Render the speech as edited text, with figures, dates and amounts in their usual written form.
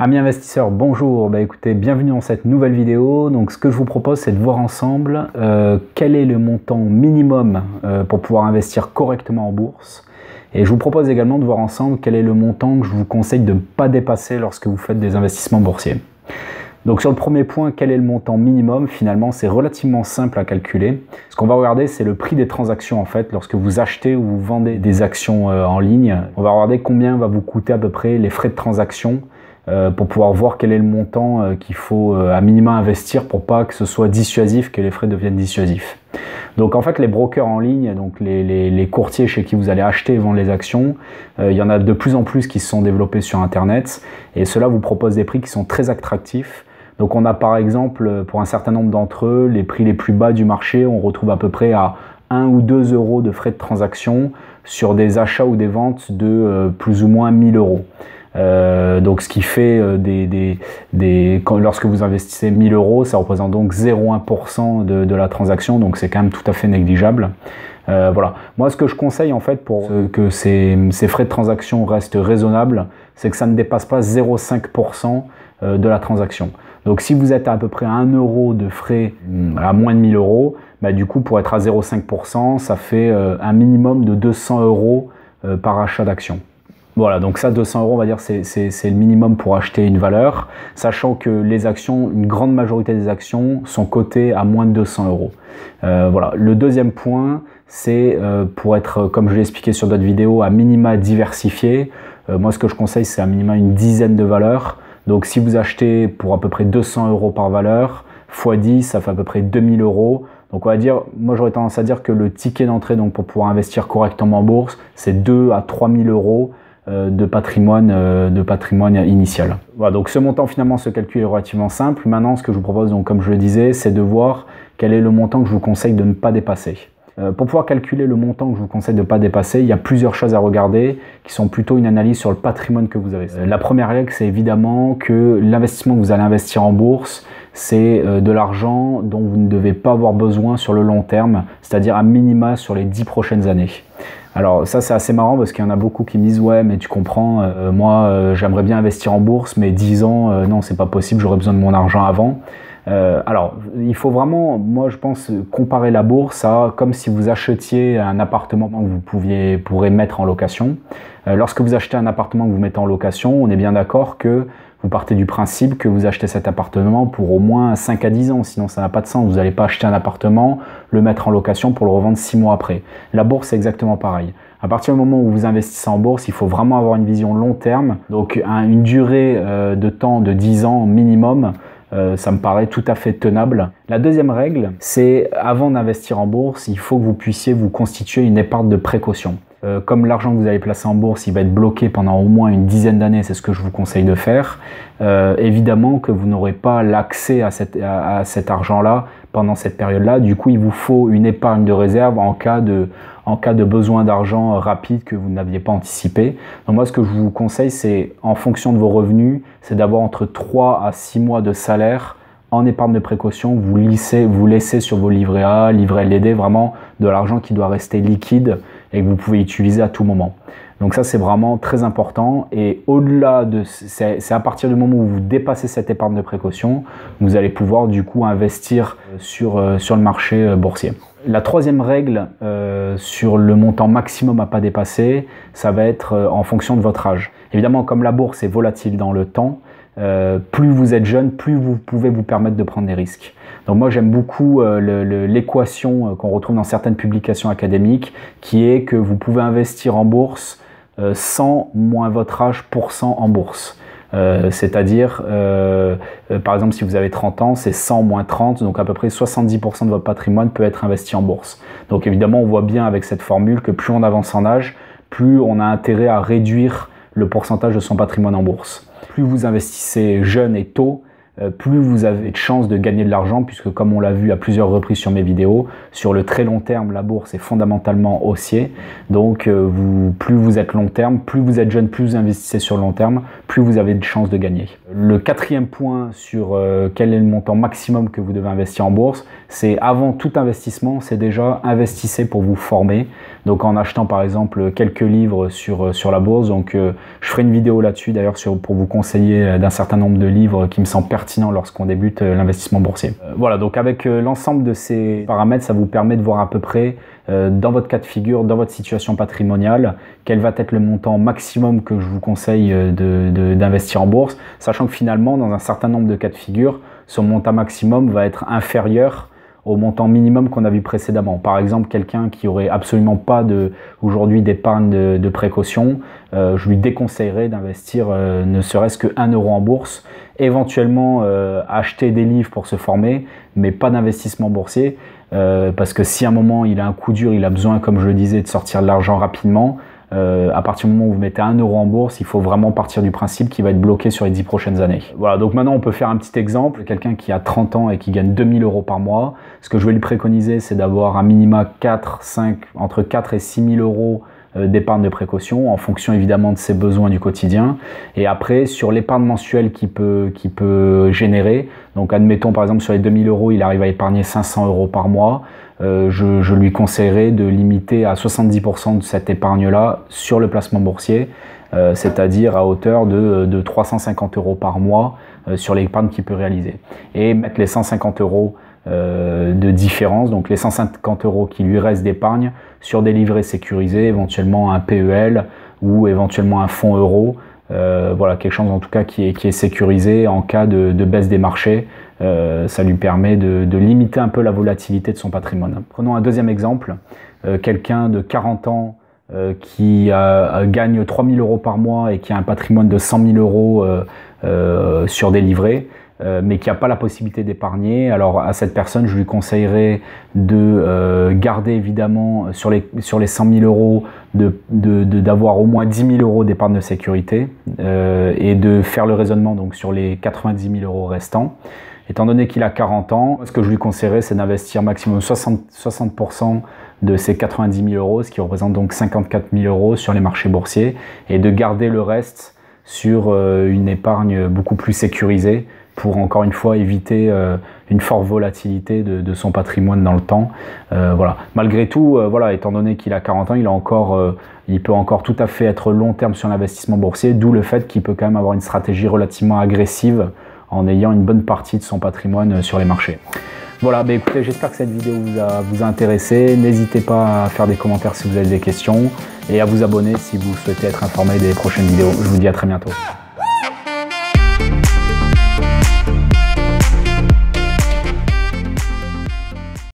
Amis investisseurs, bonjour. Écoutez, bienvenue dans cette nouvelle vidéo. Donc ce que je vous propose, c'est de voir ensemble quel est le montant minimum pour pouvoir investir correctement en bourse. Et je vous propose également de voir ensemble quel est le montant que je vous conseille de ne pas dépasser lorsque vous faites des investissements boursiers. Donc sur le premier point, quel est le montant minimum? Finalement, c'est relativement simple à calculer. Ce qu'on va regarder, c'est le prix des transactions en fait. Lorsque vous achetez ou vous vendez des actions en ligne, on va regarder combien va vous coûter à peu près les frais de transaction pour pouvoir voir quel est le montant qu'il faut à minima investir pour pas que ce soit dissuasif, que les frais deviennent dissuasifs. Donc en fait les brokers en ligne, donc les courtiers chez qui vous allez acheter et vendre les actions, il y en a de plus en plus qui se sont développés sur internet et cela vous propose des prix qui sont très attractifs. Donc on a par exemple pour un certain nombre d'entre eux les prix les plus bas du marché, on retrouve à peu près à 1 ou 2 euros de frais de transaction sur des achats ou des ventes de plus ou moins 1000 euros. Donc ce qui fait lorsque vous investissez 1000 euros, ça représente donc 0,1% de la transaction, donc c'est quand même tout à fait négligeable. Voilà. Moi ce que je conseille en fait pour que ces frais de transaction restent raisonnables, c'est que ça ne dépasse pas 0,5% de la transaction. Donc si vous êtes à peu près à 1 euro de frais à moins de 1000 euros, du coup pour être à 0,5%, ça fait un minimum de 200 euros par achat d'action. Voilà, donc ça 200 euros, on va dire c'est le minimum pour acheter une valeur, sachant que les actions, une grande majorité des actions sont cotées à moins de 200 euros. Voilà. Le deuxième point, c'est pour être, comme je l'ai expliqué sur d'autres vidéos, à minima diversifié. Moi ce que je conseille, c'est à minima une dizaine de valeurs. Donc si vous achetez pour à peu près 200 euros par valeur, x 10, ça fait à peu près 2000 euros. Donc on va dire, moi j'aurais tendance à dire que le ticket d'entrée donc pour pouvoir investir correctement en bourse, c'est 2 à 3000 euros de patrimoine initial. Voilà, donc ce montant finalement se calcule relativement simple. Maintenant, ce que je vous propose, donc comme je le disais, c'est de voir quel est le montant que je vous conseille de ne pas dépasser. Pour pouvoir calculer le montant que je vous conseille de ne pas dépasser, il y a plusieurs choses à regarder qui sont plutôt une analyse sur le patrimoine que vous avez. La première règle, c'est évidemment que l'investissement que vous allez investir en bourse, c'est de l'argent dont vous ne devez pas avoir besoin sur le long terme, c'est-à-dire à minima sur les 10 prochaines années. Alors ça c'est assez marrant parce qu'il y en a beaucoup qui me disent ouais mais tu comprends, moi j'aimerais bien investir en bourse mais 10 ans non c'est pas possible, j'aurais besoin de mon argent avant. Alors il faut vraiment, moi je pense, comparer la bourse à comme si vous achetiez un appartement que vous pourrez mettre en location. Lorsque vous achetez un appartement que vous mettez en location, on est bien d'accord que vous partez du principe que vous achetez cet appartement pour au moins 5 à 10 ans, sinon ça n'a pas de sens. Vous n'allez pas acheter un appartement, le mettre en location pour le revendre 6 mois après. La bourse, c'est exactement pareil. À partir du moment où vous investissez en bourse, il faut vraiment avoir une vision long terme, donc une durée de temps de 10 ans minimum. Ça me paraît tout à fait tenable. La deuxième règle, c'est avant d'investir en bourse, il faut que vous puissiez vous constituer une épargne de précaution. Comme l'argent que vous allez placer en bourse, il va être bloqué pendant au moins une dizaine d'années, c'est ce que je vous conseille de faire. Évidemment que vous n'aurez pas l'accès à cet argent-là pendant cette période-là. Du coup, il vous faut une épargne de réserve en cas de besoin d'argent rapide que vous n'aviez pas anticipé. Donc moi, ce que je vous conseille, c'est en fonction de vos revenus, c'est d'avoir entre 3 à 6 mois de salaire en épargne de précaution. Vous laissez sur vos livrets A, livrets LDD, vraiment de l'argent qui doit rester liquide et que vous pouvez utiliser à tout moment. Donc ça c'est vraiment très important et au-delà de, c'est à partir du moment où vous dépassez cette épargne de précaution, vous allez pouvoir du coup investir sur le marché boursier. La troisième règle sur le montant maximum à pas dépasser, ça va être en fonction de votre âge. Évidemment comme la bourse est volatile dans le temps, plus vous êtes jeune, plus vous pouvez vous permettre de prendre des risques. Donc moi j'aime beaucoup l'équation qu'on retrouve dans certaines publications académiques qui est que vous pouvez investir en bourse 100 moins votre âge % en bourse. C'est-à-dire, par exemple, si vous avez 30 ans, c'est 100 moins 30, donc à peu près 70% de votre patrimoine peut être investi en bourse. Donc évidemment, on voit bien avec cette formule que plus on avance en âge, plus on a intérêt à réduire le pourcentage de son patrimoine en bourse. Plus vous investissez jeune et tôt, plus vous avez de chances de gagner de l'argent, puisque comme on l'a vu à plusieurs reprises sur mes vidéos, sur le très long terme, la bourse est fondamentalement haussier. Donc plus vous êtes long terme, plus vous êtes jeune, plus vous investissez sur le long terme, plus vous avez de chances de gagner. Le quatrième point sur quel est le montant maximum que vous devez investir en bourse, c'est avant tout investissement, c'est déjà investissez pour vous former. Donc en achetant par exemple quelques livres sur la bourse, donc je ferai une vidéo là-dessus d'ailleurs pour vous conseiller d'un certain nombre de livres qui me semblent pertinents lorsqu'on débute l'investissement boursier. Voilà, donc avec l'ensemble de ces paramètres, ça vous permet de voir à peu près dans votre cas de figure, dans votre situation patrimoniale, quel va être le montant maximum que je vous conseille d'investir en bourse, sachant que finalement, dans un certain nombre de cas de figure, ce montant maximum va être inférieur au montant minimum qu'on a vu précédemment. Par exemple, quelqu'un qui aurait absolument pas aujourd'hui d'épargne de précaution, je lui déconseillerais d'investir ne serait-ce que 1 euro en bourse, éventuellement acheter des livres pour se former, mais pas d'investissement boursier, parce que si à un moment il a un coup dur, il a besoin, comme je le disais, de sortir de l'argent rapidement, à partir du moment où vous mettez 1 euro en bourse, il faut vraiment partir du principe qu'il va être bloqué sur les 10 prochaines années. Voilà, donc maintenant on peut faire un petit exemple. Quelqu'un qui a 30 ans et qui gagne 2000 euros par mois, ce que je vais lui préconiser, c'est d'avoir un minima entre 4 et 6 000 euros d'épargne de précaution en fonction évidemment de ses besoins du quotidien, et après sur l'épargne mensuelle qu'il peut générer, donc admettons par exemple sur les 2000 euros il arrive à épargner 500 euros par mois, je lui conseillerais de limiter à 70% de cette épargne là sur le placement boursier, c'est-à-dire à hauteur de 350 euros par mois sur l'épargne qu'il peut réaliser, et mettre les 150 euros de différence, donc les 150 euros qui lui restent d'épargne sur des livrets sécurisés, éventuellement un PEL ou éventuellement un fonds euro, voilà, quelque chose en tout cas qui est sécurisé en cas de baisse des marchés. Ça lui permet de limiter un peu la volatilité de son patrimoine. Prenons un deuxième exemple, quelqu'un de 40 ans qui gagne 3 000 euros par mois et qui a un patrimoine de 100 000 euros sur des livrets, mais qui n'a pas la possibilité d'épargner. Alors à cette personne, je lui conseillerais de garder évidemment sur les 100 000 euros, d'avoir au moins 10 000 euros d'épargne de sécurité et de faire le raisonnement donc sur les 90 000 euros restants. Étant donné qu'il a 40 ans, ce que je lui conseillerais, c'est d'investir maximum 60% de ces 90 000 euros, ce qui représente donc 54 000 euros sur les marchés boursiers, et de garder le reste sur une épargne beaucoup plus sécurisée pour encore une fois éviter une forte volatilité de son patrimoine dans le temps. Voilà. Malgré tout, voilà, étant donné qu'il a 40 ans, il peut encore tout à fait être long terme sur l'investissement boursier, d'où le fait qu'il peut quand même avoir une stratégie relativement agressive en ayant une bonne partie de son patrimoine sur les marchés. Voilà, bah écoutez, j'espère que cette vidéo vous a intéressé. N'hésitez pas à faire des commentaires si vous avez des questions et à vous abonner si vous souhaitez être informé des prochaines vidéos. Je vous dis à très bientôt.